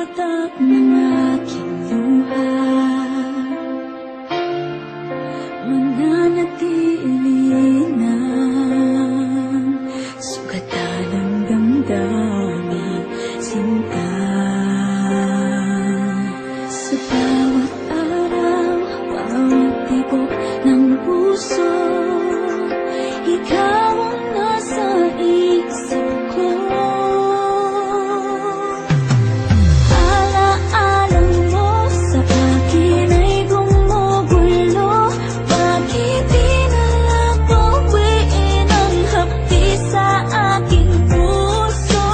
patak ng aking luha, mananatili ng sugatan ng damdamin, sinta. Sa bawat araw, bawat tibok ng puso, ikaw ang nasa isip ko. Alaalang mo sa akin ay gumugulo. Bakit di na lang bawiin ang hapdi sa aking puso?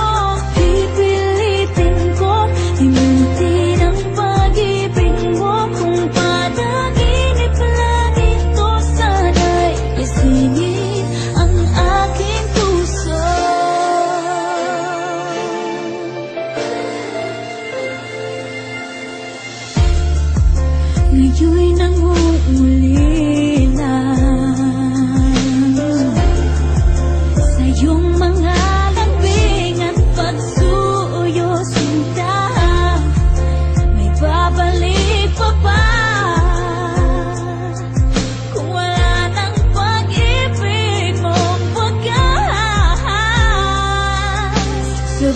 Pipilitin kong himutin ang pag-ibig mo. Kung panaginip lang ito, sana'y isingin ang aking puso. Ngayon'y nangungulila sa iyong mga lambing at pagsuyo, sinta. May babalik pa ba kung wala ng pag-ibig mong wagas? Sa